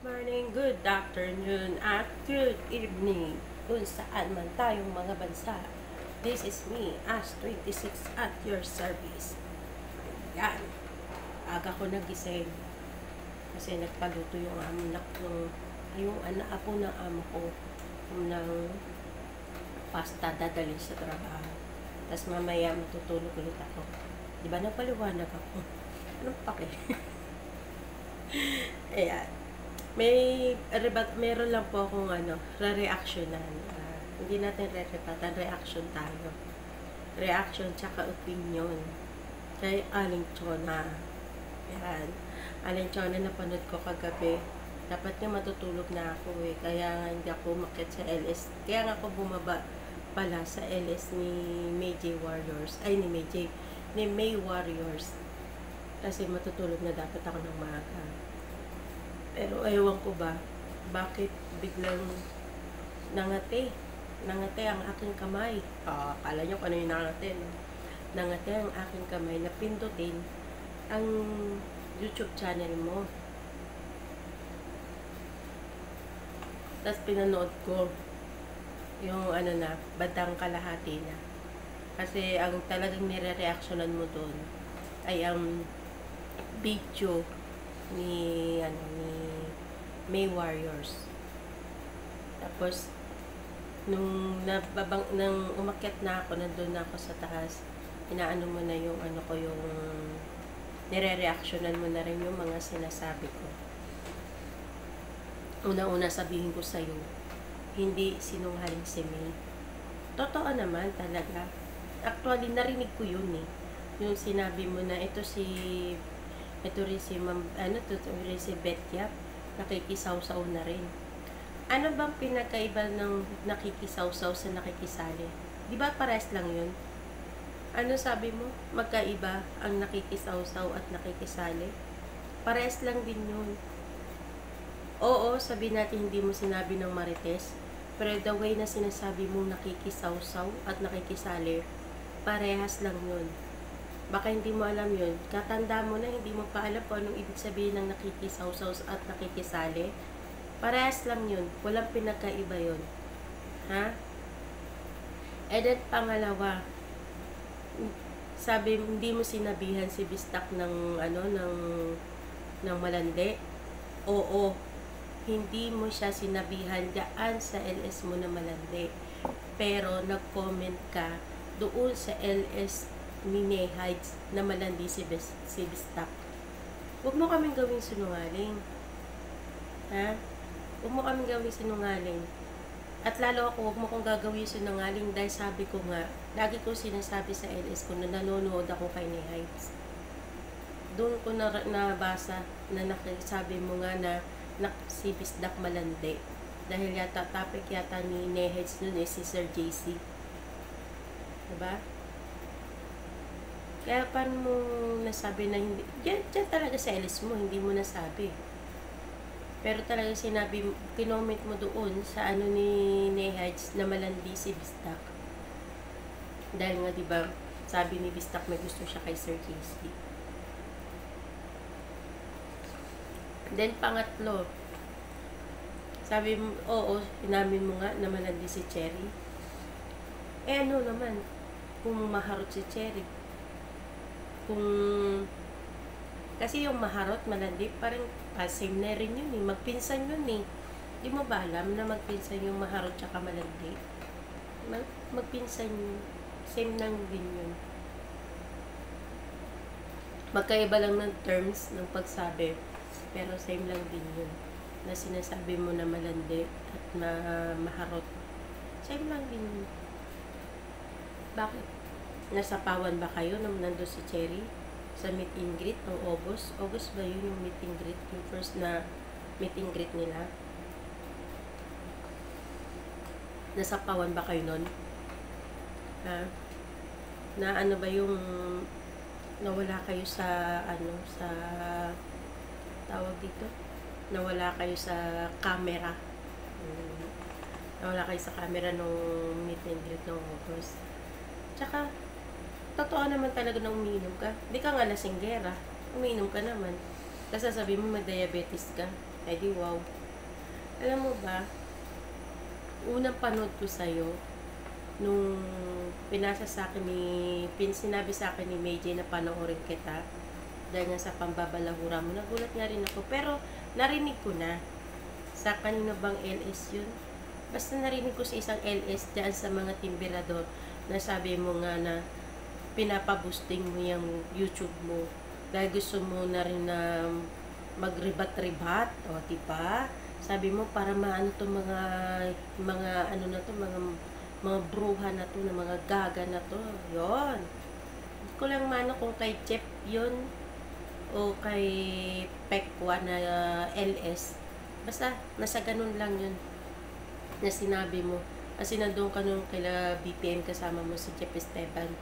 Morning, good afternoon, at good evening kung saan man tayong mga bansa. This is me, As26 at your service. Yan. Aga ko nagising kasi nagpaluto yung anak yung anak ako ng amo ko ng pasta dadalhin sa trabaho. Tapos mamaya matutulog ulit ako. Di ba napaliwanag ako? Anong pake? Ayan. Meron lang po akong re-reactionan. Hindi natin re-repatan, reaction tayo. Reaction tsaka opinion. Kay Aling Chona. Yan. Aling Chona, napanood ko kagabi. Dapat nga matutulog na ako kaya hindi ako umakyat sa LS. Kaya nga ako bumaba pala sa LS ni May Warriors. Ay, ni May Warriors. Kasi matutulog na dapat ako ng maaga. Pero ewan ko ba, bakit biglang nangate ang aking kamay. Akala nyo kung ano yung nangate, no? Nangate ang aking kamay na pindutin ang YouTube channel mo. Tapos pinanood ko yung bandang kalahati na. Kasi ang talagang nire-reactionan mo doon ay ang video ni May Warriors. Tapos nung umakyat na ako, nandun na ako sa taas, inaano mo na yung yung nire-reactionan mo na rin yung mga sinasabi ko. Una-una sabihin ko sa'yo, hindi sinungaling si May. Totoo naman talaga. Actually, narinig ko yun yung sinabi mo na ito rin si Betya, nakikisaw-saw na rin. Ano bang pinakaiba ng nakikisaw-saw sa nakikisali? Di ba parehas lang yun? Ano sabi mo? Magkaiba ang nakikisaw-saw at nakikisali? Parehas lang din yun. Oo, sabi natin hindi mo sinabi ng Marites, pero the way na sinasabi mong nakikisaw-saw at nakikisali, parehas lang yun. Baka hindi mo alam yun. Katanda mo na, hindi mo pa alam kung anong ibig sabihin ng nakikisaw-saw at nakikisali. Parehas lang yun. Walang pinagkaiba yun. Ha? And then, pangalawa, sabi, hindi mo sinabihan si Bistak ng malandi. Oo. Hindi mo siya sinabihan daan sa LS mo na malandi. Pero, nag-comment ka doon sa LS ni Heights na malandi si Bistak. Huwag mo kaming gawing sinungaling. Ha? Huwag mo kaming gawing sinungaling. At lalo ako, huwag mo kong gagawin sinungaling dahil sabi ko nga, lagi ko sinasabi sa LS ko na nanonood ako kay ni Heights. Doon ko nabasa na sabi mo nga na si Bistak malandi. Dahil yata, topic yata ni Heights nun si Sir JC. Diba? Kaya paano mo nasabi na hindi? Diyan talaga sa LS mo, hindi mo nasabi. Pero talaga sinabi, kinoment mo doon sa ni Heights na malandi si Bistak. Dahil nga diba, sabi ni Bistak may gusto siya kay Sir JC. Then pangatlo, sabi mo, oo, inamin mo nga na malandi si Cherry. Ano naman, kung maharot si Cherry. Kasi yung maharot, malandi, parang same na rin yun magpinsan yun Di mo ba alam na magpinsan yung maharot tsaka malandi? Magpinsan yun. Same lang din yun. Magkaiba lang ng terms ng pagsabi, pero same lang din yun. Na sinasabi mo na malandi at na maharot. Same lang din yun. Bakit? Nasapawan ba kayo nung nandun si Cherry sa meet and greet ng August? August ba yun yung meet and greet? Yung first na meet and greet nila? Nasapawan ba kayo nun? Ha? Na ano ba yung nawala kayo sa sa tawag dito? Nawala kayo sa camera. Nawala kayo sa camera nung meet and greet ng August. Tsaka, totoo naman talaga na umiinom ka. Hindi ka nga lasinggera. Umiinom ka naman. Tapos sasabihin mo may diabetes ka. Eh di wow. Alam mo ba, unang panood ko sa'yo, nung pinasa sa akin sinabi sa akin ni Meiji na panoorin kita, dahil nga sa pambabalahura mo, nagulat nga rin ako. Pero, narinig ko na, sa kanino bang LS yun? Basta narinig ko sa isang LS dyan sa mga timberador, na sabi mo nga na, pinapaboosting mo yung YouTube mo, dahil gusto mo na rin na magribat-ribat, o diba? Sabi mo, para maano to mga ano na to, mga bruha na to, na mga gaga na to, yon. Hindi ko lang mano kung kay Chef yun, o kay Pekwa na LS. Basta, nasa ganun lang yun, na sinabi mo. Kasi nandun ka nung kaila BPM, kasama mo si Jeff Esteban.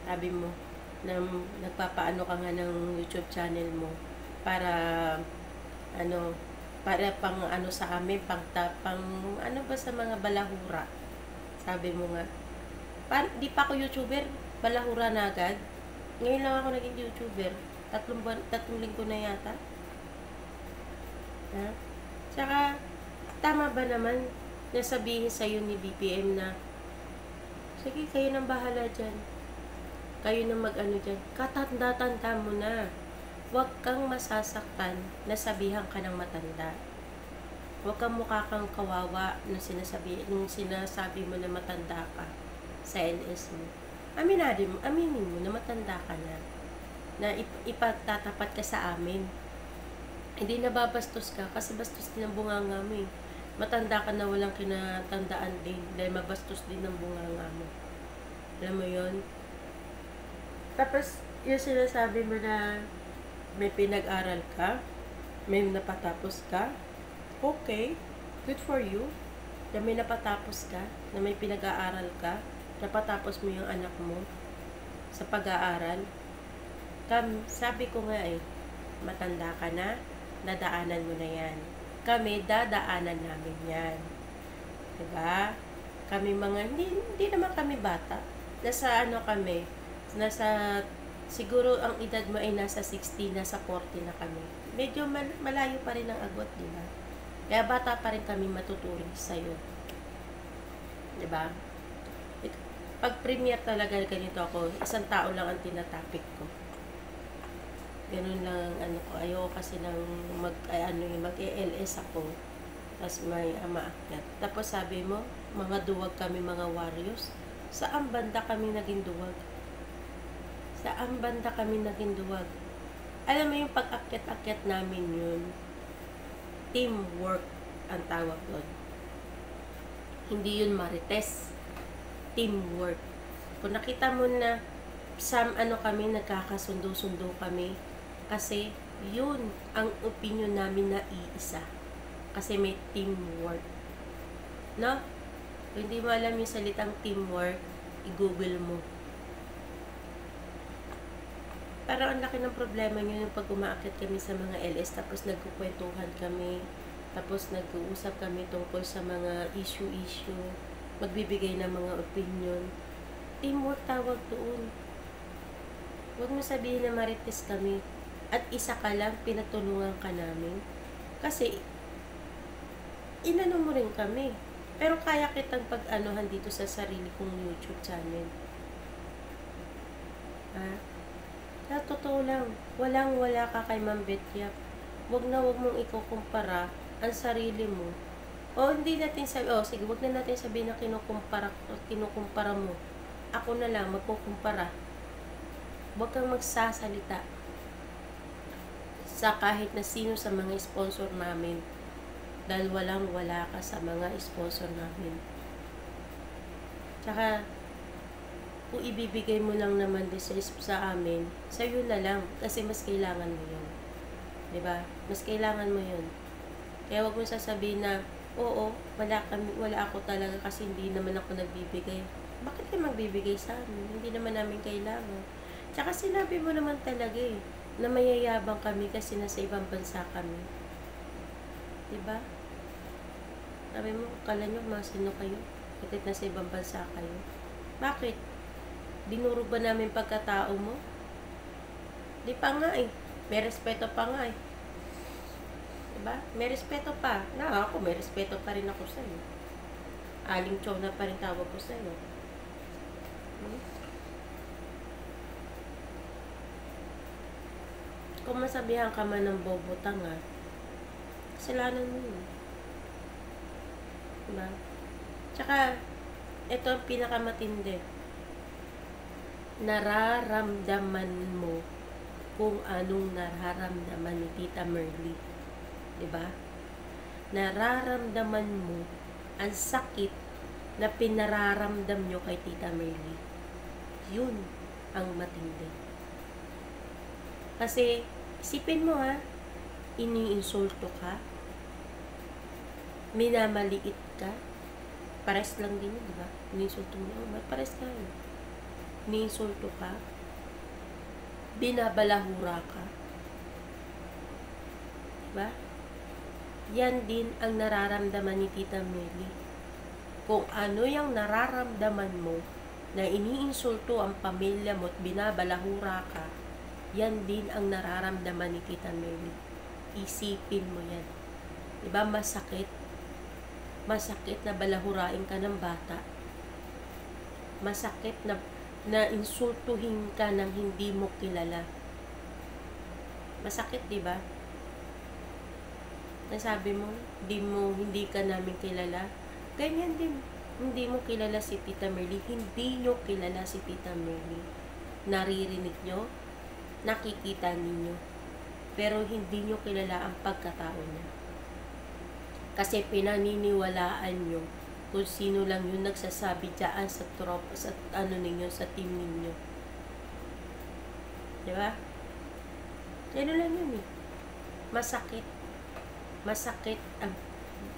Sabi mo, na nagpapaano ka nga ng YouTube channel mo, para, ano, para pang ano sa amin, pang ano ba sa mga balahura. Sabi mo nga, di pa ako YouTuber, balahura na agad. Ngayon lang ako naging YouTuber. 3 linggo na yata. Ha? Tsaka, tama ba naman na sabihin sa'yo ni BPM na, sige, kayo nang bahala dyan. Kayo nang mag-ano dyan. Katanda-tanda mo na. Huwag kang masasaktan na sabihan ka ng matanda. Huwag kang mukha kang kawawa nung sinasabi mo na matanda ka sa LS mo. Aminin mo na matanda ka na ipagtatapat ka sa amin. Hindi nababastos ka kasi bastos din ang bunganga mo eh. Matanda ka na walang kinatandaan din dahil mabastos din ang bunganga mo. Alam mo yun? Tapos, yung sinasabi mo na may pinag-aral ka, may napatapos ka, okay, good for you. Na may napatapos ka, na may pinag-aaral ka, napatapos mo yung anak mo sa pag-aaral. Sabi ko nga eh, matanda ka na, dadaanan mo na yan. Kami, dadaanan namin yan. Diba? Kami mga, hindi naman kami bata. Nasa ano kami, siguro ang edad mo ay nasa 60, nasa 40 na kami. Medyo malayo pa rin ang agwat, diba? Kaya bata pa rin kami matuturing sa'yo. Diba? Pag premiere talaga ganito ako, isang tao lang ang tinatapik ko. Ganun lang ano ko. Ayoko kasi nang mag-ELS ako. Tapos may maakyat. Tapos sabi mo, mga duwag kami, mga warriors. Saan banda kami naging duwag? Saan banda kami naging duwag? Alam mo yung pag-akyat-akyat namin yun, teamwork ang tawag doon. Hindi yun marites. Teamwork. Kung nakita mo na kami, nagkakasundo-sundo kami, kasi yun ang opinion namin na iisa. Kasi may teamwork. No? Kung hindi mo alam yung salitang teamwork, i-google mo. Pero ang laki ng problema nyo yung pag umaakit kami sa mga LS, tapos nagkukwentuhan kami, tapos nag-uusap kami tungkol sa mga issue, magbibigay ng mga opinion. Teamwork tawag doon. Huwag mo sabihin na marites kami. At isa ka lang, pinatulungan ka namin. Kasi, inano mo rin kami. Pero kaya kitang pag-anuhan dito sa sarili kong YouTube channel. Ha? Sa totoo lang, walang-wala ka kay Ma'am Betyap. Huwag mong ikukumpara ang sarili mo. O hindi natin sige, huwag na natin sabihin na kinukumpara mo. Ako na lang, magkukumpara. Huwag kang magsasalita sa kahit na sino sa mga sponsor namin, dahil walang-wala ka sa mga sponsor namin. Tsaka, kung ibibigay mo lang naman sa amin, sa'yo na lang, kasi mas kailangan mo yun. Diba? Mas kailangan mo yun. Kaya wag mo sasabihin na, oo, wala ako talaga kasi hindi naman ako nagbibigay. Bakit kayo magbibigay sa amin? Hindi naman namin kailangan. Tsaka sinabi mo naman talaga eh, na mayayabang kami kasi nasa ibang bansa kami. Diba? Sabi mo, kala nyo masino kayo? Bakit nasa ibang bansa kayo? Bakit? Dinurog ba namin pagkatao mo? Di pa nga eh. May respeto pa nga eh. Diba? May respeto pa. Na ako, may respeto pa rin ako sa'yo. Aling Chona pa rin tawag ko sa'yo. Hmm? Kung masabihan ka man ng bobo tanga, kasalanan mo yun. Diba? Tsaka, ito ang pinakamatindi. Nararamdaman mo kung anong nararamdaman ni Tita Merly. Diba? Nararamdaman mo ang sakit na pinararamdam nyo kay Tita Merly. Yun ang matindi. Kasi, isipin mo ha, iniinsulto ka, minamaliit ka, pares lang din yun, diba? Iniinsulto mo, pares ka yun. Iniinsulto ka, binabalahura ka, diba? Yan din ang nararamdaman ni Tita Merly. Kung ano yung nararamdaman mo na iniinsulto ang pamilya mo at binabalahura ka, yan din ang nararamdaman ni Tita Merly. Isipin mo yan. Diba masakit? Masakit na balahurain ka ng bata. Masakit na insultuhin ka ng hindi mo kilala. Masakit, diba? Nasabi mo, hindi ka namin kilala. Ganyan din. Hindi mo kilala si Tita Merly. Hindi nyo kilala si Tita Merly. Naririnig nyo, nakikita ninyo. Pero hindi nyo kilala ang pagkatao niya. Kasi pinaniniwalaan nyo kung sino lang yung nagsasabi dyan sa tropa, sa ano ninyo, sa team ninyo. Diba? Ano lang yun eh. Masakit. Masakit ang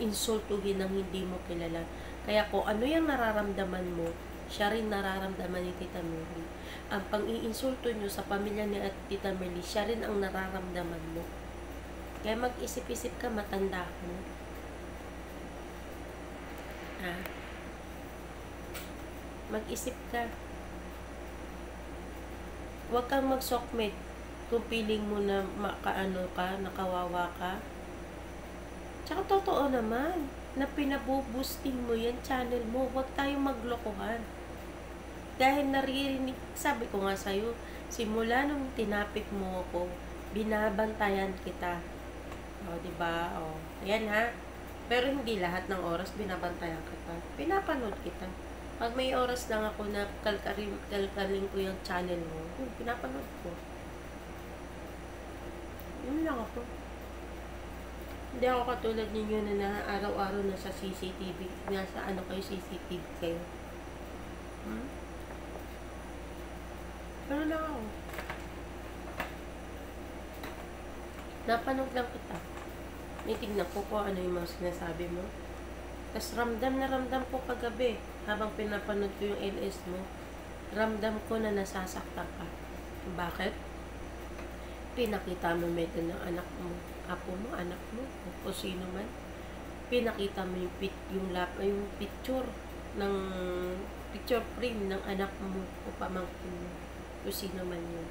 insultuhin ng hindi mo kilala. Kaya kung ano yung nararamdaman mo, siya rin nararamdaman ni Tita Merly. Ang pang-iinsulto nyo sa pamilya ni Tita Merly, siya rin ang nararamdaman mo. Kaya mag-isip-isip ka, matanda ka na. Ha? Mag-isip ka. Huwag kang mag-sokmed kung feeling mo na makaano ka, nakawawa ka. Tsaka totoo naman na pinaboosting mo yan channel mo. Huwag tayong maglokohan. Dahil naririnig, sabi ko nga sa'yo, simula nung tinapik mo ako, binabantayan kita. O, diba? O, yan ha. Pero hindi lahat ng oras binabantayan kita. Pinapanood kita. Pag may oras lang ako na kalkalin ko yung channel mo, pinapanood ko. Yun lang ako. Hindi ako katulad ninyo na araw-araw nasa CCTV. Nasa ano kayo, CCTV kayo. Pero lang ako. Napanood lang kita. May tignan ko kung ano yung mga sinasabi mo. Tapos ramdam na ramdam ko kagabi. Habang pinapanood ko yung LS mo, ramdam ko na nasasaktan ka. Bakit? Pinakita mo medyo ng anak mo, apo mo, anak mo, o sino man. Pinakita mo yung picture ng picture frame ng anak mo o pamangkin mo, o sino man yun.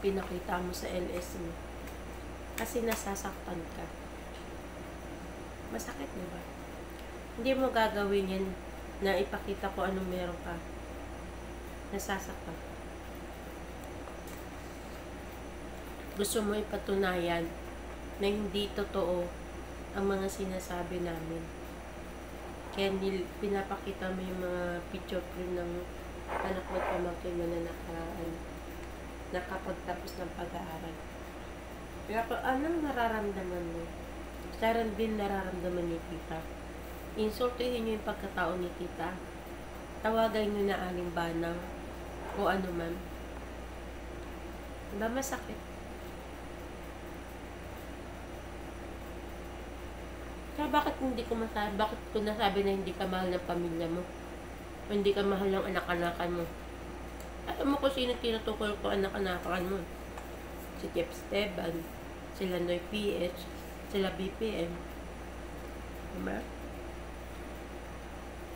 Pinakita mo sa LS mo. Kasi nasasaktan ka. Masakit, diba? Hindi mo gagawin yan na ipakita ko anong meron ka. Nasasaktan. Gusto mo ipatunayan na hindi totoo ang mga sinasabi namin. Kaya pinapakita mo yung mga picture print ng anak mo pamangkin mo na nakapagtapos ng pag-aaral. Kaya anong nararamdaman mo? Saran din nararamdaman ni Tita. Insultuhin nyo yung pagkatao ni Tita. Tawagan nyo na aling banang o ano man. Diba masakit? Kaya bakit hindi ko masabi? Bakit ko nasabi na hindi ka mahal ng pamilya mo? O hindi ka mahal ng anak-anakan mo? Alam mo kung sino tinutukol ko anak-anakan mo? Si Jeff Esteban, sila Noy PH, sila BPM. Diba?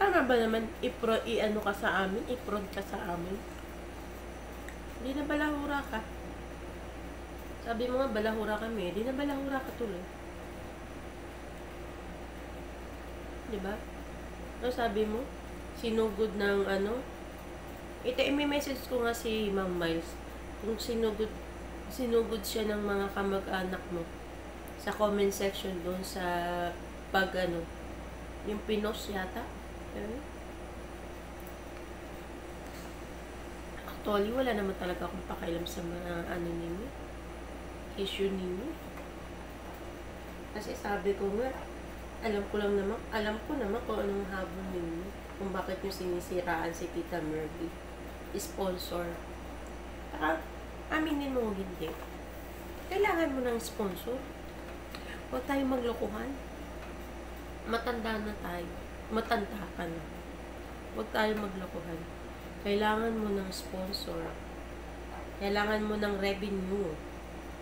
Tama ba naman i-ano ka sa amin? I-prod ka sa amin? Hindi na balahura ka. Sabi mo nga, balahura kami. Di na balahura ka tuloy. Diba? Ano sabi mo? Sinugod ng ano? Ito, i-message ko nga si Ma'am Miles. Kung sinugod siya ng mga kamag-anak mo sa comment section doon sa pag ano, yung pinos yata. Actually, wala naman talaga akong pakialam sa mga ano ninyo, issue ninyo. Kasi sabi ko nga, alam ko naman kung anong habol ninyo, kung bakit nyo sinisiraan si Tita Merly. Sponsor. Saka, aminin mo hindi. Kailangan mo ng sponsor. Huwag tayong maglokohan. Matanda na tayo. Matanda ka na. Huwag tayong maglokohan. Kailangan mo ng sponsor. Kailangan mo ng revenue.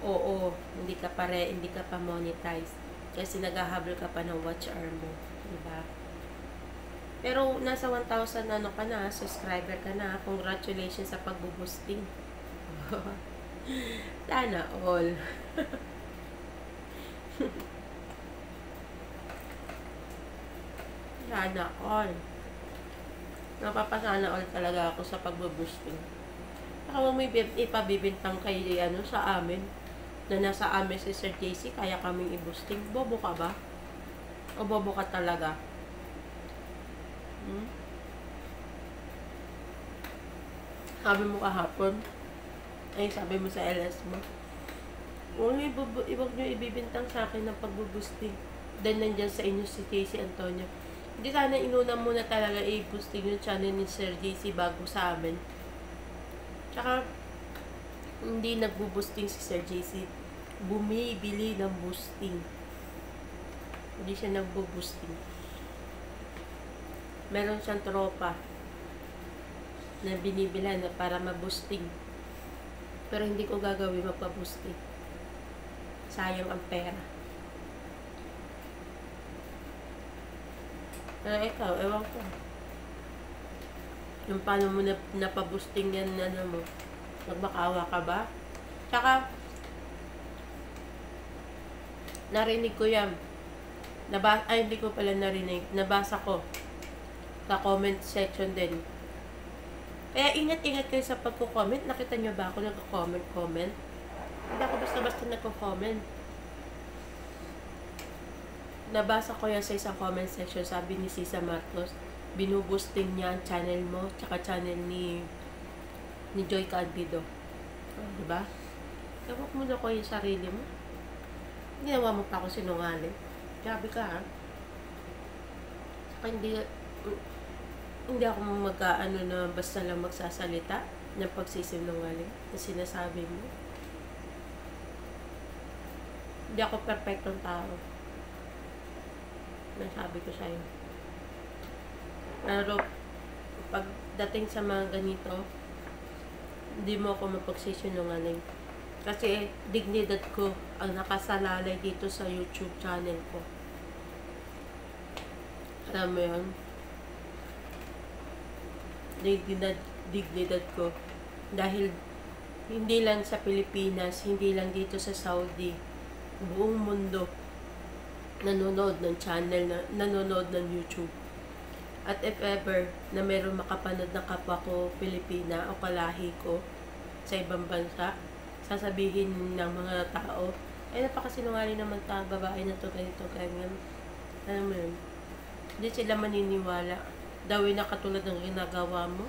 Oo, hindi ka pa monetize. Kasi naghahabol ka pa ng watch hour mo. Diba? Pero nasa 1,000 ano ka na, subscriber ka na. Congratulations sa pagbo-boosting. Sana all. Sana all. Napapasana all talaga ako sa pagbo-boosting. Saka mo may ipabibintang kay ano sa amin na nasa amin si Sir JC, kaya kaming i-boosting. Bobo ka ba? O bobo ka talaga? Sabi mo kahapon, ay sabi mo sa LS mo, huwag nyo ibibintang sa akin ng pagbo-boosting. Then nandyan sa inyo si JC Antonio. Hindi sana inuna muna talaga i-boosting yung channel ni Sir JC bago sa amin. Tsaka, hindi nagbo-boosting si Sir JC. Bumibili ng boosting. Hindi siya nagbo-boosting. Meron siyang tropa na binibilan na para ma-boosting. Pero hindi ko gagawin magpa-boosting. Sayang ang pera. Ikaw, ewan ko. Yung paano mo napaboosting yan, ano mo, magmakawa ka ba? Tsaka, narinig ko yan. Hindi ko pala narinig. Nabasa ko sa comment section din. Kaya ingat-ingat kayo sa pagko-comment. Nakita nyo ba ako nagko-comment? Hindi ako basta-basta nagko-comment. Nabasa ko yan sa isang comment section. Sabi ni Sisa Marcos, binuboosting niya ang channel mo, tsaka channel ni Joy Candido. Diba? Tawag mo na ko yung sarili mo. Ginawa mo pa ako sinungaling. Grabe ka, ha? Saka hindi ako mag-ano na basta lang magsasalita ng pagsisinungaling na sinasabi mo. Hindi ako perfectong tao. Nasabi ko sa'yo. Pero, pagdating sa mga ganito, hindi mo ako mapagsisinungaling. Kasi, dignidad ko ang nakasalalay dito sa YouTube channel ko. Alam mo yun? Dignidad ko. Dahil, hindi lang sa Pilipinas, hindi lang dito sa Saudi, buong mundo, nanonood ng channel, nanonood ng YouTube. At if ever na meron makapanood na kapwa ko Pilipina o kalahi ko sa ibang bansa, sasabihin ng mga tao, ay napakasinungaling naman babae na to, ganito, ganyan. Alam mo yun? Hindi sila maniniwala. Dawin na katulad ng ginagawa mo.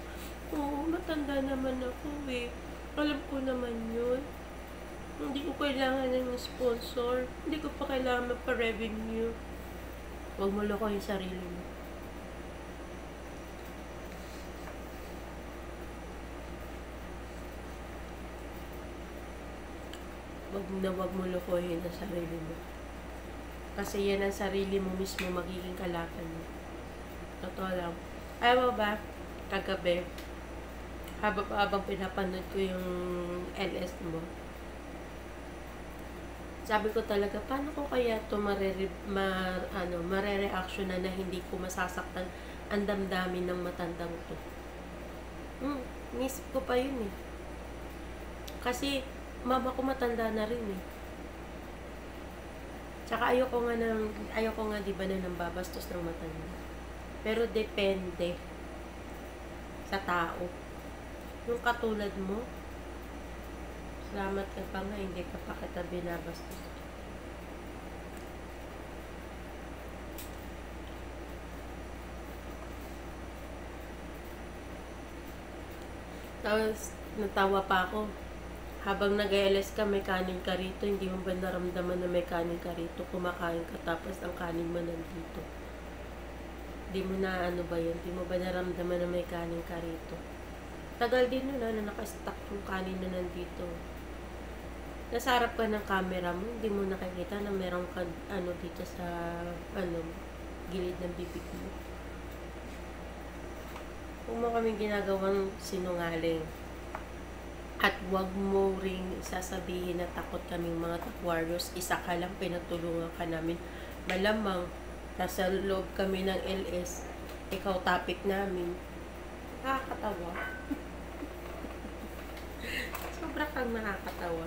Oo, matanda naman ako eh. Alam ko naman yun. Hindi ko kailangan ng sponsor. Hindi ko pa kailangan magpa-revenue. Huwag mo loko yung sarili mo. Huwag mo lokohin ang sarili mo. Kasi yan ang sarili mo mismo magiging kalaban mo. Totoo lang. Ayaw ba, kagabi, habang pinapanood ko yung LS mo, sabi ko talaga, paano ko kaya ito mare-reaction na hindi ko masasaktan ang damdamin ng matandang to. Nisip ko pa yun eh. Kasi, mama ko matanda na rin eh. Tsaka ayoko nga di ba na nang babastos ng matanda. Pero depende sa tao. Yung katulad mo, salamat ka pa nga, hindi ka pa kita binabastos. Tapos, natawa pa ako. Habang nag-ALS ka, may kanin ka rito. Hindi mo ba naramdaman na may kanin ka rito? Kumakain ka tapos ang kanin mo nandito. Hindi mo na ano ba yun? Hindi mo ba naramdaman na may kanin ka rito? Tagal din yun na nakastock yung kanin na nandito. Nasa harap ka ng camera mo, hindi mo nakikita na meron ka dito sa gilid ng bibig mo. Huwag mo kaming ginagawang sinungaling. At wag mo ring sasabihin na takot kaming mga takwarriors. Isa ka lang, pinatulungan ka namin. Malamang, nasa loob kami ng LS. Ikaw topic namin. Nakakatawa. Sobra kang nakakatawa.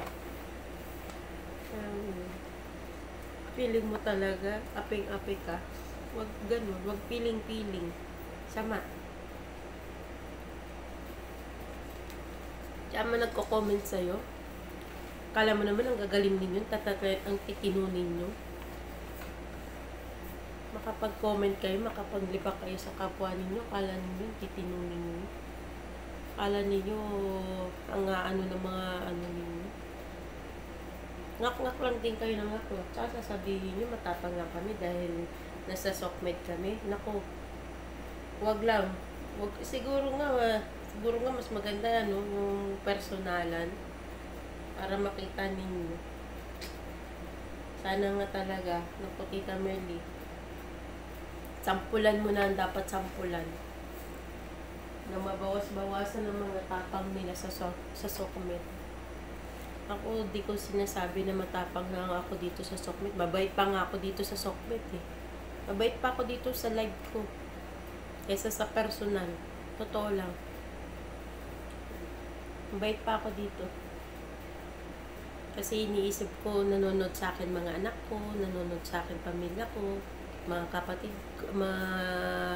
Feeling mo talaga, aping-api ka. Wag ganun, wag piling-piling. Sama. Kaya man nagko-comment sa'yo. Kala mo naman ang gagaling ninyo, ang titino ninyo. Makapag-comment kayo, makapaglibak kayo sa kapwa ninyo, kala ninyo titino ninyo. Kala ninyo ang ng mga ninyo. Ngak-ngak lang din kayo ng ngak-ngak. Tsaka sasabihin nyo, matapang lang kami dahil nasa SOCMED kami. Naku, wag lang. Siguro nga mas maganda yung personalan para makita ninyo. Sana nga talaga, naku Tita Merly, sampulan mo na ang dapat sampulan. Na mabawas-bawasan ng mga tapang nila sa SOCMED. Ako, di ko sinasabi na matapang na ako dito sa SOCMED. Mabait pa nga ako dito sa SOCMED eh. Mabait pa ako dito sa live ko kaysa sa personal. Totoo lang. Mabait pa ako dito. Kasi iniisip ko, nanonood sa akin mga anak ko, nanonood sa akin pamilya ko, mga kapatid, mga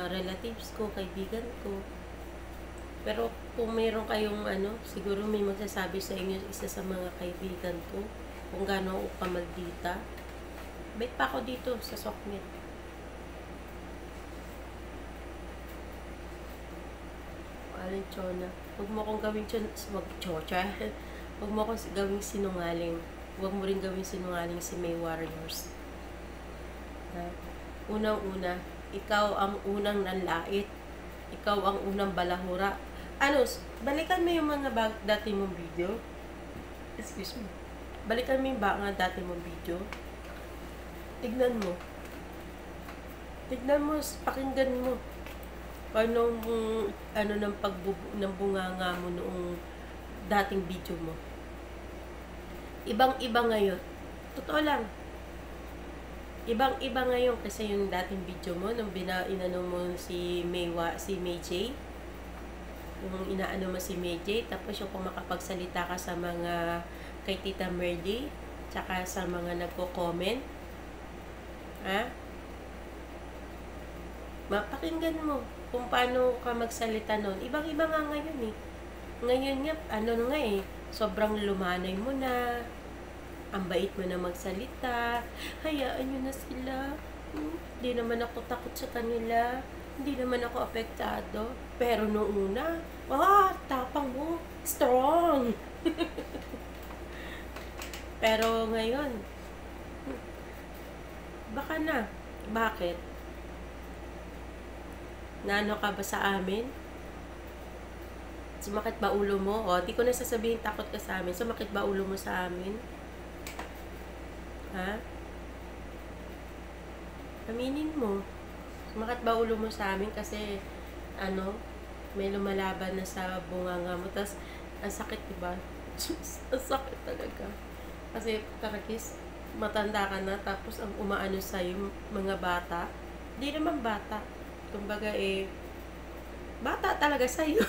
relatives ko, kaibigan ko. Pero kung mayroon kayong siguro may magsasabi sa inyo, isa sa mga kaibigan ko, kung gaano ako kamaldita. Bait pa ako dito sa SOCMED. Aling Chona. Huwag mo akong gawing Huwag mo akong gawing sinungaling. Huwag mo rin gawing sinungaling si May Warriors. Unang-una, ikaw ang unang nanlait. Ikaw ang unang balahura. Balikan mo yung mga dati mong video. Excuse me. Balikan mo yung mga dati mong video. Tignan mo. Pakinggan mo. Paano ng bunganga mo noong dating video mo. Ibang-iba ngayon. Totoo lang. Ibang-iba ngayon kasi yung dating video mo nung inano mo si May J. Yung inaano mo si May J, tapos yung kung makapagsalita ka sa mga kay Tita Merly, tsaka sa mga nagko-comment. Mapakinggan mo kung paano ka magsalita nun. Ibang-iba nga ngayon eh. Ngayon nga, sobrang lumanay mo na. Ang bait mo na magsalita. Hayaan nyo na sila. Hindi naman ako takot sa kanila. Hindi naman ako apektado. Pero noong una, tapang mo. Strong. Pero ngayon, baka na. Bakit? Naano ka ba sa amin? Sumakit ba ulo mo? Di ko na sasabihin takot ka sa amin. Sumakit ba ulo mo sa amin? Aminin mo. Sumakit ba ulo mo sa amin kasi may lumalaban na sa bunganga mo. Tapos, ang sakit, diba? Ang sakit talaga. Kasi, tarakis, matanda ka na, tapos ang umaano sa'yo, mga bata. Hindi naman bata. Kumbaga bata talaga sa'yo.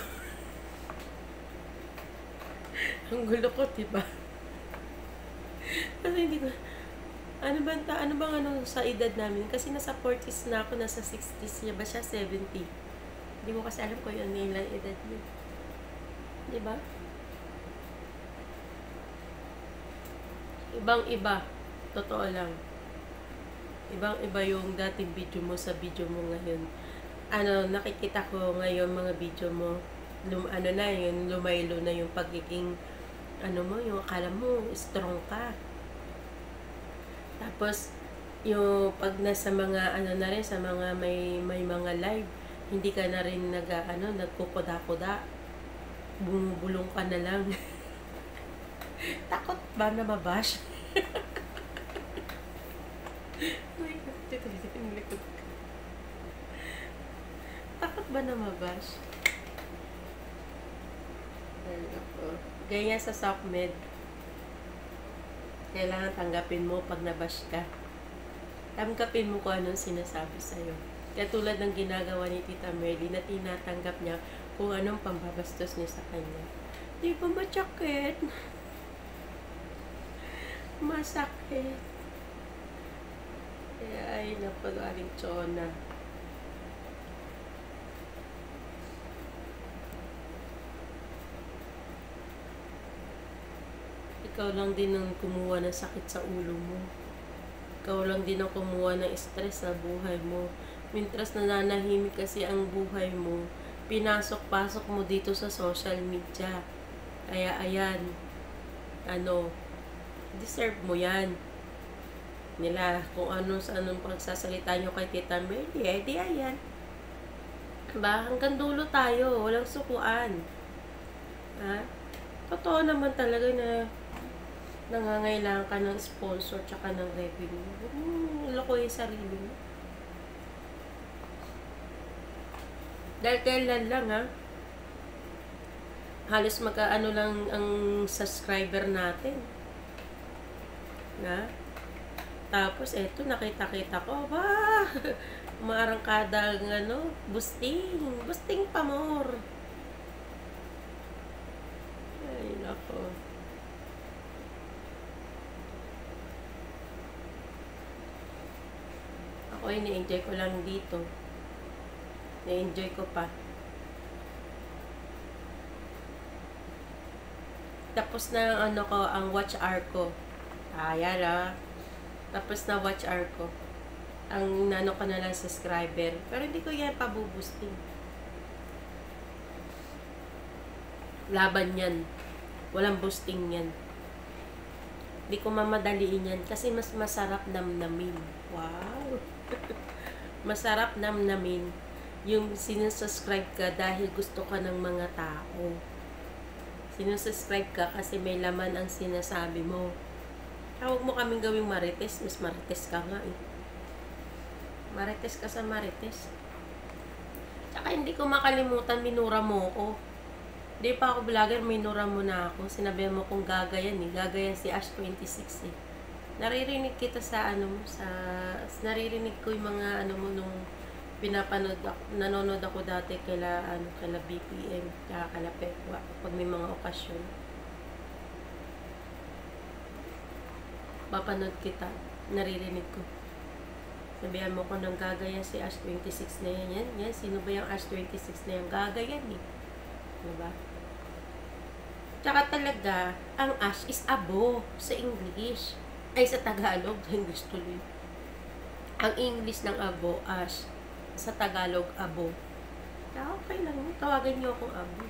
Ang gulo ko, diba? Kasi hindi ko, ano bang sa edad namin? Kasi nasa 40s na ako, nasa 60s niya ba siya, 70. Hindi ko kasi alam kung yun nila edad niya. Diba? Ibang-iba. Totoo lang. Ibang-iba yung dating video mo sa video mo ngayon. Nakikita ko ngayon mga video mo, lumaylo na yung pagiging, yung akala mo, strong ka. Tapos, yung pag nasa mga, na rin, sa mga may mga live, hindi ka na rin nagkukuda-kuda. Bumubulong ka na lang. Takot ba na mabash? Takot ba na mabash? Ganyan sa SOCMED. Kailangan tanggapin mo pag nabash ka. Tanggapin mo kung anong sinasabi sa'yo. Katulad ng ginagawa ni Tita Merly na tinatanggap niya kung anong pambabastos niya sa kanya. Di ba masakit? Masakit. Ay, napagaling Chona. Ikaw lang din ang kumuha ng sakit sa ulo mo. Ikaw lang din ang kumuha ng stress sa buhay mo. Mintras nananahimik kasi ang buhay mo, pinasok-pasok mo dito sa social media. Kaya ayan, deserve mo yan. Nila, kung sa anong pagsasalita nyo kay Tita Merly, di ayan. Diba? Hanggang dulo tayo, walang sukuan. Ha? Totoo naman talaga na nangangailangan ka ng sponsor tsaka ng revenue. Loko yung sarili mo. Dahil kailan lang halos magkaano lang ang subscriber natin. Tapos eto, nakita-kita ko, umaarangkada busting pa more. Ay, nako. Ako ay na-enjoy ko lang dito. Na-enjoy ko pa. Tapos na ang watch hour ko. Ayan Tapos na watch hour ko. Ang ko na lang subscriber. Pero hindi ko yan pabubusting. Laban yan. Walang boosting yan. Hindi ko mamadaliin yan. Kasi mas masarap namnamin. Wow! Masarap namnamin yung sinusubscribe ka dahil gusto ka ng mga tao. Sinusubscribe ka kasi may laman ang sinasabi mo. Huwag mo kaming gawing marites. Mas marites ka nga eh. Marites ka sa marites. Tsaka hindi ko makalimutan, minura mo ko. Hindi pa ako vlogger, minura mo na ako. Sinabihan mo kong gagayan eh. Gagayan si Ash 26 eh. Naririnig kita sa naririnig ko yung mga mo nung nanonood ako dati kaila BPM, kaya kaila Pekwa, pag may mga okasyon. Papanood kita, naririnig ko. Sabihan mo ko nang gagayan si Ash 26 na yan. Yan, sino ba yung Ash 26 na yan? Gagayan eh. Diba? Tsaka talaga, ang Ash is abo sa English. Ay, sa Tagalog, English tuloy. Ang English ng abo, Ash. Sa Tagalog, abo. Kaya okay lang, tawagan niyo akong abo.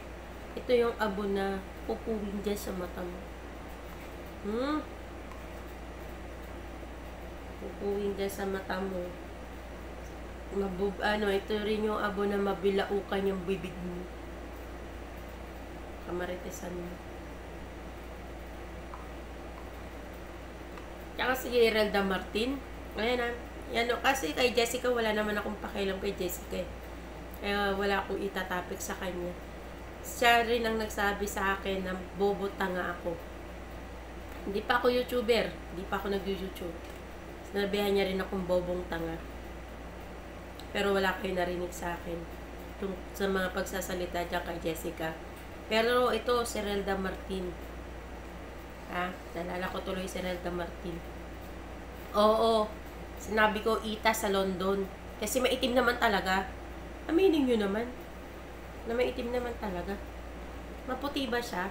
Ito yung abo na pupuwing dyan sa mata mo. Pupuwing dyan sa mata mo. Ito rin yung abo na mabilaukan yung bibig mo. Kamaritesan mo. Tsaka si Imelda Martin. Ayan kasi kay Jessica, wala naman akong pakialam kay Jessica. Kaya wala akong itatopic sa kanya. Siya rin ang nagsabi sa akin na bobo tanga ako. Hindi pa ako YouTuber. Hindi pa ako nag-YouTube. Sinabihan niya rin akong bobong tanga. Pero wala kayo narinig sa akin. Sa mga pagsasalita dyan kay Jessica. Pero ito, si Imelda Martin. Nalala ko tuloy si Relda Martin. Oo, sinabi ko ita sa London. Kasi maitim naman talaga. Aminin nyo naman. Na maitim naman talaga. Maputi ba siya?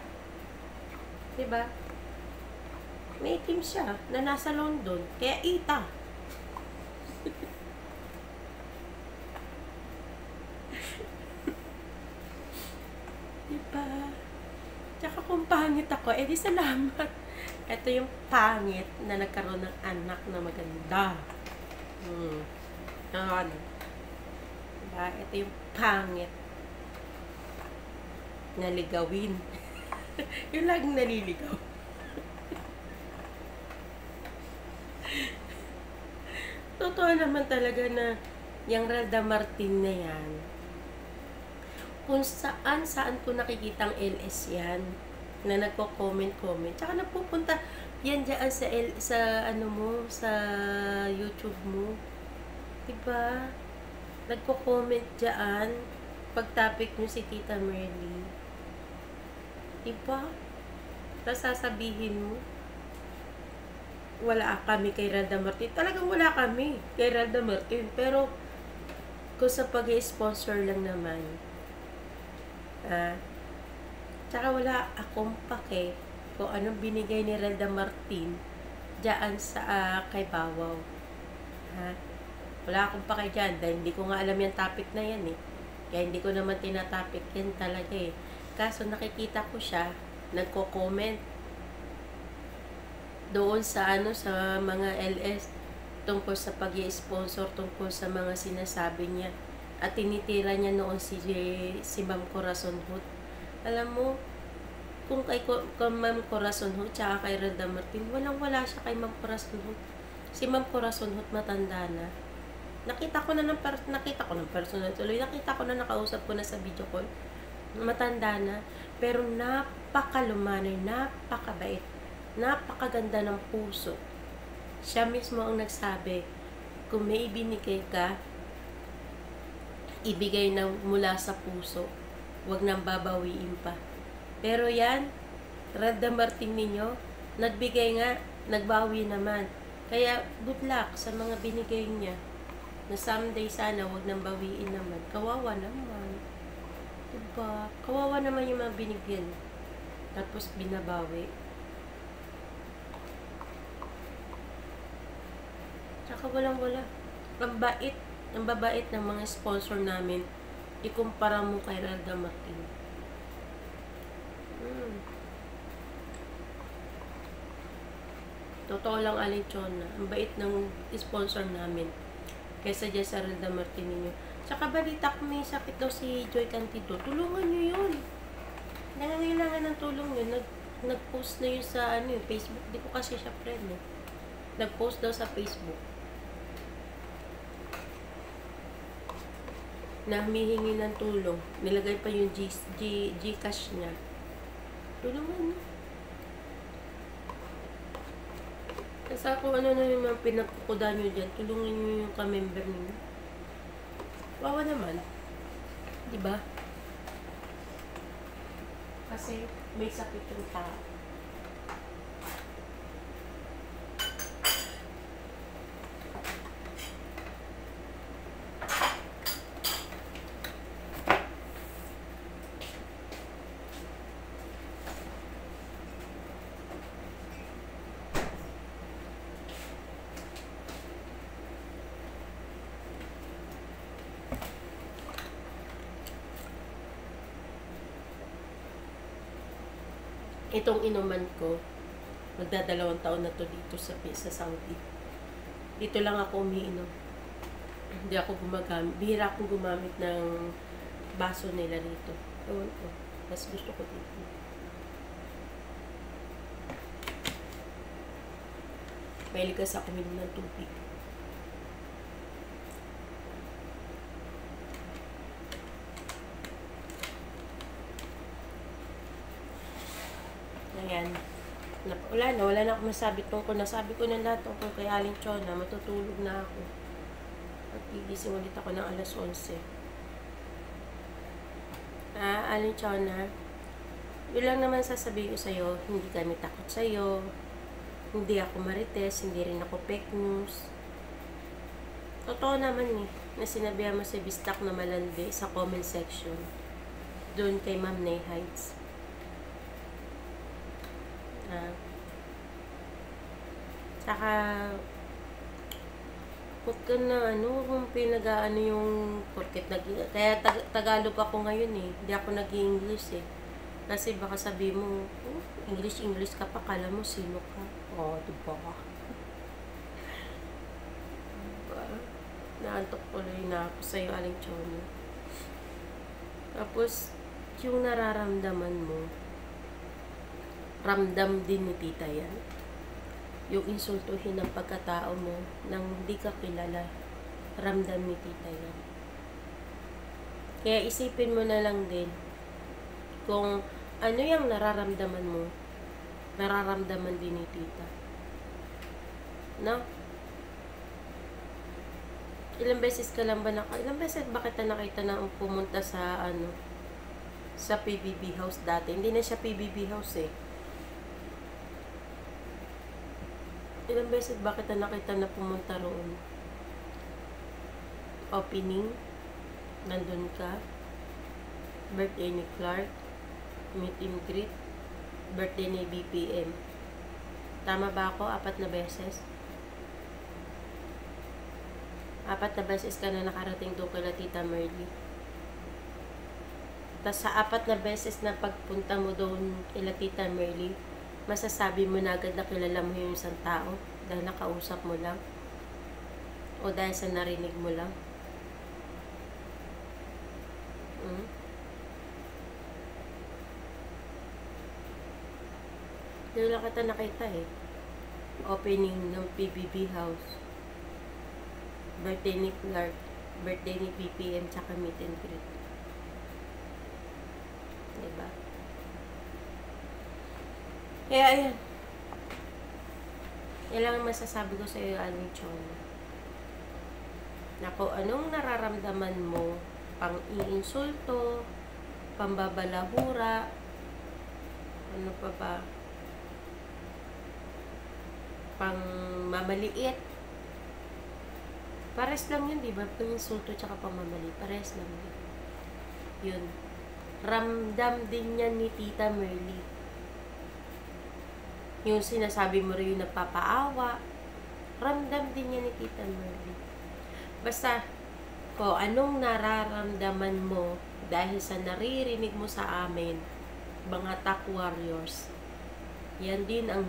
Diba? Maitim siya na nasa London. Kaya ita. Diba? Tsaka kung pangit ako, di salamat. Ito yung pangit na nagkaroon ng anak na maganda. Ano? Diba? Ito yung pangit na ligawin. Yung laging naliligaw. Totoo naman talaga na yung Relda Martin na yan, kung saan ko nakikitang LS yan, na nagko-comment. Tsaka napupunta yan dyan sa ano mo, sa YouTube mo. Diba? Nagko-comment dyan pag topic nyo si Tita Merly. Diba? Tapos sasabihin mo, wala kami kay Relda Martin. Talagang wala kami kay Relda Martin. Pero, kung sa pag-sponsor lang naman, tsaka wala akong pake kung anong binigay ni Relda Martin dyan sa kay Bawaw. Wala akong pake dyan dahil hindi ko nga alam yung topic na yan eh. Kaya hindi ko naman tinatopic yan talaga eh. Kaso nakikita ko siya, nagko-comment doon sa sa mga LS tungkol sa pag-i-sponsor, tungkol sa mga sinasabi niya. At tinitira niya noon si Ma'am Corazon Hood. Alam mo, kung kay Ma'am Corazon Hood tsaka kay Relda Martin, walang-wala siya kay Ma'am Corazon Hood. Si Ma'am Corazon Hood matanda na. Nakita ko ng personal tuloy. Nakita ko na, nakausap ko na sa video call. Matanda na. Pero napakalumanay, napakabait, napakaganda ng puso. Siya mismo ang nagsabi, kung may ibinigay ka, ibigay na mula sa puso. Huwag nang babawiin pa. Pero yan, Relda Martin ninyo, nagbigay nga, nagbawi naman. Kaya good luck sa mga binigay niya. Na someday sana, huwag nang bawiin naman. Kawawa naman. Diba? Kawawa naman yung mga binigyan. Tapos binabawi. Tsaka walang-wala. Ang babait ng mga sponsor namin, ikumpara mo kay Relda Martin. Totoo lang, Alinchona. Ang bait ng sponsor namin kaysa dyan sa Relda Martin ninyo. Tsaka balita ko may sakit daw si Joy Cantido. Tulungan nyo yun. Nangangailangan ng tulong yun. Nag-post na yun sa Facebook. Di ko kasi siya friend eh. Nag-post daw sa Facebook na humihingi ng tulong. Nilagay pa yung Gcash niya. Tulungan niyo. Kasi kung ano na yung mga pinagkukuda nyo dyan, tulungan nyo yung ka-member niyo. Wawa naman. Diba? Kasi may sakit yung tao. Itong inuman ko, magdadalawang taon na to dito sa Saudi. Dito lang ako umiinom. Hindi ako gumagamit. Bihira akong gumamit ng baso nila dito. Ewan ko. Mas gusto ko dito. Mahilig kasi ako uminom ng tubig. Ayan. Wala na akong masabi tungkol. Nasabi ko na lahat tungkol kay Alinchona. Matutulog na ako. At gigising ulit ako ng alas 11. Alinchona, Yun lang naman sasabihin ko sa'yo, hindi kami takot sa'yo, hindi ako marites, hindi rin ako fake news. Totoo naman eh, na sinabihan mo si Bistak na malandi sa comment section, doon kay Ma'am Nay Heights. Saka, huwag ka na kung pinag-ano yung, porket kaya Tagalog ako ngayon eh, hindi ako nag-English eh. Kasi baka sabi mo, English ka pa, kala mo sino ka. Diba? Naantok tuloy na ako sa'yo, Aling Chona. Tapos, yung nararamdaman mo, ramdam din ni tita yan. Yung insultuhin ng pagkatao mo nang hindi ka kilala, ramdam ni tita yan. Kaya isipin mo na lang din, kung ano yung nararamdaman mo, nararamdaman din ni tita. No? Ilang beses ba kita nakita na pumunta sa sa PBB house dati? Hindi na siya PBB house eh. Ilang beses ba kita nakita na pumunta roon? Opening, nandun ka, birthday ni Clark, meet and greet, birthday ni BPM. Tama ba ako? 4 na beses? 4 na beses ka na nakarating doon kala Tita Merly. Tapos sa 4 na beses na pagpunta mo doon kila Tita Merly, masasabi mo na agad na kilala mo yung isang tao dahil nakausap mo lang o dahil sa narinig mo lang. Doon lang kita nakita eh. Opening ng PBB house. Birthday ni Clark, birthday ni BPM, tsaka meet and greet. Diba? Kaya ayan. Yan lang masasabi ko sa iyo, Aling Chona. Na kung anong nararamdaman mo, pang-iinsulto, pambabalahura, ano pa ba, pang mamaliit, pares lang yun, diba? Pang-insulto tsaka pamamali, pares lang yun. Yun. Ramdam din yan ni Tita Merly. Yung sinasabi mo rin yung napapaawa, ramdam din yan ni Tita Merly. Basta, kung anong nararamdaman mo dahil sa naririnig mo sa amin, mga Tak Warriors, yan din ang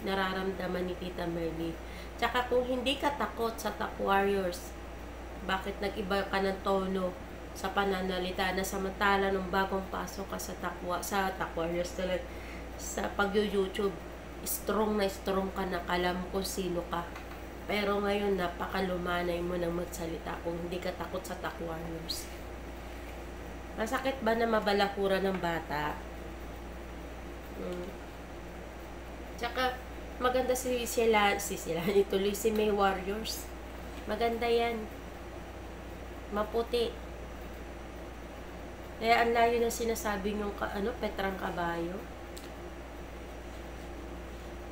nararamdaman ni Tita Merly. Tsaka kung hindi ka takot sa Tak Warriors, bakit nag-iba ka ng tono sa pananalita na samantala nung bagong pasok ka sa Tak Warriors talaga, sa pag-YouTube, strong ka na, alam ko sino ka. Pero ngayon, napakalumanay mo nang magsalita kung hindi ka takot sa Tak Warriors. Masakit ba na mabalakura ng bata? Tsaka, maganda si ituloy si May Warriors. Maganda yan. Maputi. Kaya ang layo na sinasabi yung Petrang Kabayo.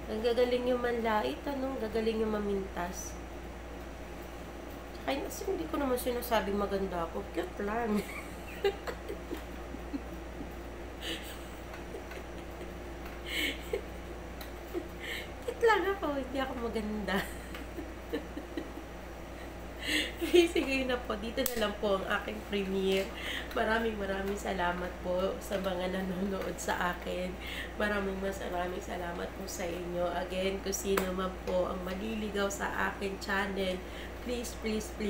Ang gagaling yung manlait, gagaling yung mamintas. Tsaka hindi ko naman sinasabing maganda ako. Cute lang. Lang ako, hindi ako maganda. Sige na po, dito na lang po ang aking premiere. Maraming salamat po sa mga nanonood sa akin. Maraming salamat po sa inyo. Again, kung sino man po ang maliligaw sa akin channel, please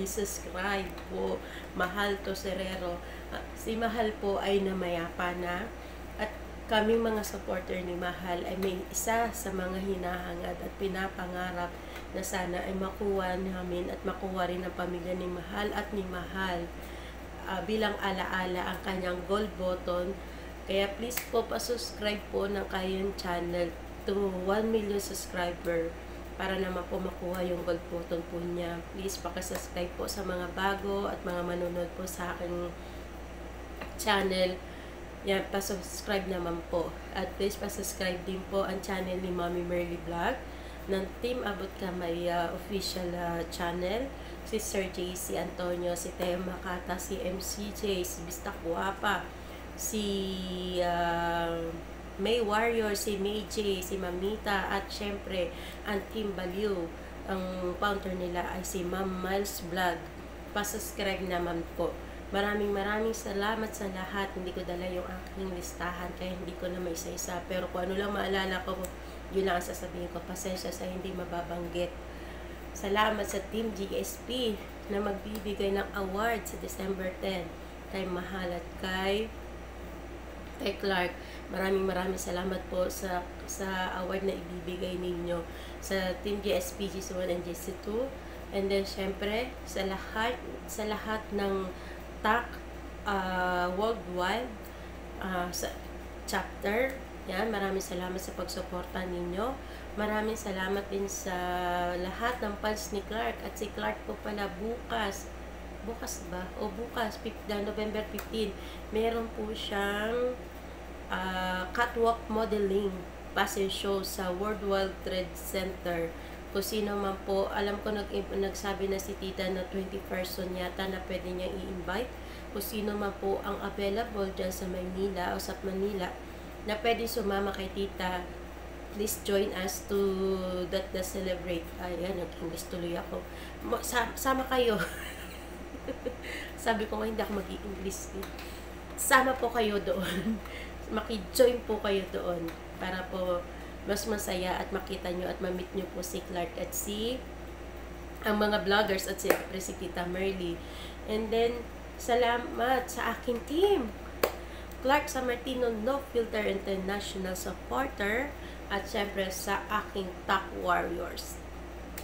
subscribe po. Mahal to Serero. Si Mahal po ay namayapa na. At kaming mga supporter ni Mahal ay may isa sa mga hinahangad at pinapangarap na sana ay makuha namin at makuha rin ng pamilya ni Mahal at ni Mahal bilang alaala ang kanyang gold button. Kaya please po pa-subscribe po ng kayong channel to 1 million subscriber para naman po makuha yung gold button po niya. Please pa-subscribe po sa mga bago at mga manonood po sa aking channel. Yan, pa-subscribe naman po. At please pa-subscribe din po ang channel ni Mommy Merly Vlog ng Team Abot Kamay official channel. Si Sir JC Antonio, si Teo Makata, si MCJ, si Bista Guapa, si May Warrior, si May J, si Mamita, at syempre ang Team Baliw. Ang founder nila ay si Ma'am Miles Vlog. Pa-subscribe naman po. Maraming salamat sa lahat. Hindi ko dala yung aking listahan kaya hindi ko na maisa-isa. Pero kung ano lang maalala ko, yun lang ang sasabihin ko. Pasensya sa hindi mababanggit. Salamat sa Team GSP na magbibigay ng award sa December 10 kay Mahal at kay Clark. Maraming salamat po sa award na ibibigay ninyo sa Team GSP, GC1 and GC2. And then syempre sa lahat ng TAC worldwide sa chapter. Yan, maraming salamat sa pagsuporta ninyo. Maraming salamat din sa lahat ng fans ni Clark. At si Clark po pala bukas ba? O bukas, November 15, meron po siyang catwalk modeling fashion show sa World Trade Center. Kung sino man po, alam ko nagsabi na si tita na 20 person yata na pwede niyang i-invite. Kung sino man po ang available dyan sa Manila o sa Manila na pwede sumama kay tita, please join us to the celebrate. Ayan, nag-English tuloy ako. Sama kayo. Sabi ko nga hindi ako mag-i-English. Sama po kayo doon. Maki-join po kayo doon para po mas masaya at makita nyo at ma-meet nyo po si Clark at ang mga vloggers at si Tita Merly. And then, salamat sa aking team. Clark Sammartino, No Filter International Supporter, at syempre sa aking TAC Warriors.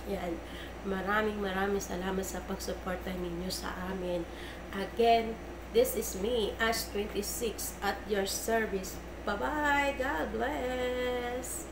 Yan. Maraming salamat sa pagsuporta ninyo sa amin. Again, this is me, Ash26, at your service. Bye-bye. God bless.